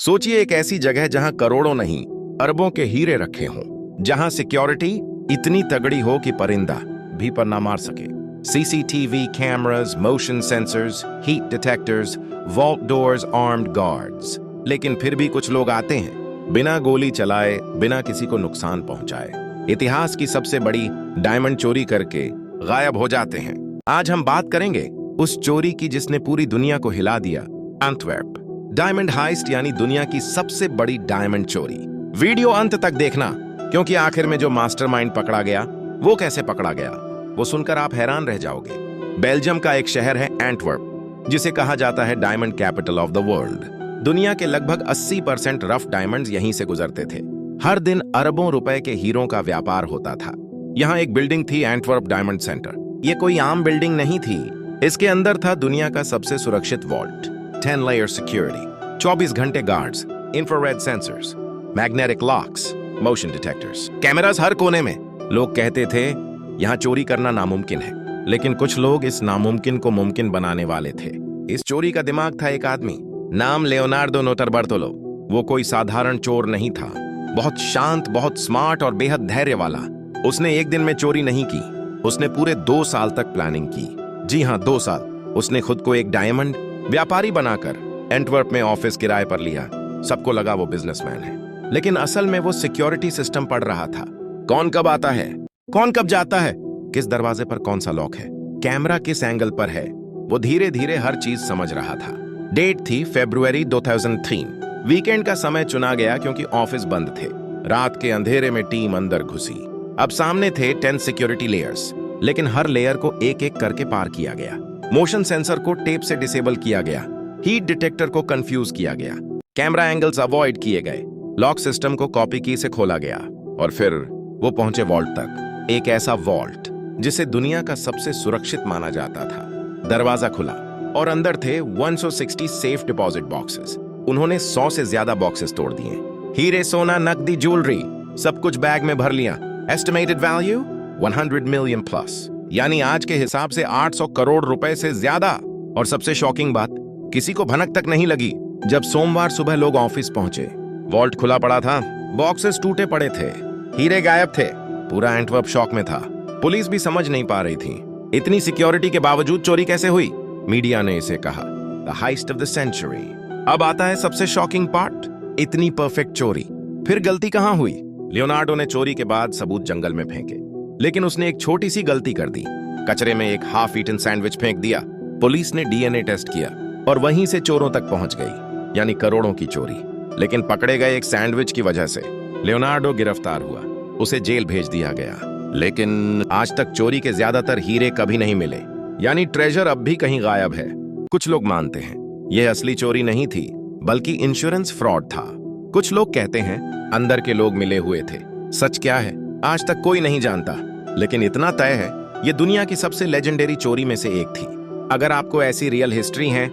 सोचिए एक ऐसी जगह जहां करोड़ों नहीं अरबों के हीरे रखे हों, जहां सिक्योरिटी इतनी तगड़ी हो कि परिंदा भी पर ना मार सके। CCTV cameras, motion sensors, heat detectors, vault doors, armed guards. लेकिन फिर भी कुछ लोग आते हैं बिना गोली चलाए, बिना किसी को नुकसान पहुंचाए, इतिहास की सबसे बड़ी डायमंड चोरी करके गायब हो जाते हैं। आज हम बात करेंगे उस चोरी की जिसने पूरी दुनिया को हिला दिया। एंटवर्प डायमंड हाइस्ट, यानी दुनिया की सबसे बड़ी डायमंड चोरी। वीडियो अंत तक देखना, क्योंकि आखिर में जो मास्टरमाइंड पकड़ा गया वो कैसे पकड़ा गया वो सुनकर आप हैरान रह जाओगे। बेल्जियम का एक शहर है एंटवर्प, जिसे कहा जाता है diamond capital of the world. दुनिया के लगभग 80% रफ डायमंड्स यहीं से गुजरते थे। हर दिन अरबों रुपए के हीरों का व्यापार होता था। यहाँ एक बिल्डिंग थी, एंटवर्प डायमंड सेंटर। ये कोई आम बिल्डिंग नहीं थी। इसके अंदर था दुनिया का सबसे सुरक्षित वॉल्ट, 10 लेयर सिक्योरिटी, 24 घंटे guards, infrared sensors, magnetic locks, motion detectors, cameras हर कोने में। लोग कहते थे यहाँ चोरी करना नामुमकिन है, लेकिन कुछ लोग इस नामुमकिन को मुमकिन बनाने वाले थे। इस चोरी का दिमाग था एक आदमी, नाम लियोनार्डो नोटारबर्टोलो। वो कोई साधारण चोर नहीं था, बहुत शांत, बहुत स्मार्ट और बेहद धैर्य वाला। उसने एक दिन में चोरी नहीं की, उसने पूरे 2 साल तक प्लानिंग की। जी हाँ, 2 साल। उसने खुद को एक डायमंड व्यापारी बनाकर एंटवर्प में ऑफिस किराए पर लिया। सबको लगा वो बिजनेसमैन है, लेकिन असल में वो सिक्योरिटी सिस्टम पढ़ रहा था। कौन कब आता है, कौन कब जाता है, किस दरवाजे पर कौन सा लॉक है, कैमरा किस एंगल पर है। वो धीरे धीरे हर चीज समझ रहा था। डेट थी फरवरी 2003। वीकेंड का समय चुना गया क्योंकि ऑफिस बंद थे। रात के अंधेरे में टीम अंदर घुसी। अब सामने थे 10 सिक्योरिटी लेयर्स, लेकिन हर लेयर को एक एक करके पार किया गया। मोशन सेंसर को टेप से डिसेबल किया गया, हीट डिटेक्टर को कंफ्यूज किया गया, कैमरा एंगल्स अवॉइड किए गए, लॉक सिस्टम को कॉपी की से खोला गया, और फिर वो पहुंचे वॉल्ट तक। एक ऐसा वॉल्ट जिसे दुनिया का सबसे सुरक्षित माना जाता था। दरवाजा खुला और अंदर थे 160 सेफ डिपॉजिट बॉक्सेस। उन्होंने 100 से ज्यादा बॉक्सेस तोड़ दिए। हीरे, सोना, नकदी, ज्वेलरी, सब कुछ बैग में भर लिया। एस्टिमेटेड वैल्यू 100 मिलियन प्लस, यानी आज के हिसाब से 800 करोड़ रुपए से ज्यादा। और सबसे शॉकिंग बात, किसी को भनक तक नहीं लगी। जब सोमवार सुबह लोग ऑफिस पहुंचे, वॉल्ट खुला पड़ा था, बॉक्सेस टूटे पड़े थे, हीरे गायब थे। पूरा एंटवर्प शॉक में था। पुलिस भी समझ नहीं पा रही थी इतनी सिक्योरिटी के बावजूद चोरी कैसे हुई। मीडिया ने इसे कहा the heist of the century. अब आता है सबसे शॉकिंग पार्ट, इतनी परफेक्ट चोरी, फिर गलती कहां हुई। लियोनार्डो ने चोरी के बाद सबूत जंगल में फेंके, लेकिन उसने एक छोटी सी गलती कर दी। कचरे में एक हाफ ईटन सैंडविच फेंक दिया। पुलिस ने डीएनए टेस्ट किया और वहीं से चोरों तक पहुंच गई, यानी करोड़ों की चोरी। लेकिन पकड़े गए एक सैंडविच की वजह से लियोनार्डो गिरफ्तार हुआ। उसे जेल भेज दिया गया। लेकिन आज तक चोरी के ज्यादातर हीरे कभी नहीं मिले, यानी ट्रेजर अब भी कहीं गायब है। कुछ लोग मानते हैं यह असली चोरी नहीं थी, बल्कि इंश्योरेंस फ्रॉड था। कुछ लोग कहते हैं अंदर के लोग मिले हुए थे। सच क्या है आज तक कोई नहीं जानता, लेकिन इतना तय है ये दुनिया की सबसे लेजेंडरी चोरी में से एक थी। अगर आपको ऐसी रियल हिस्ट्री है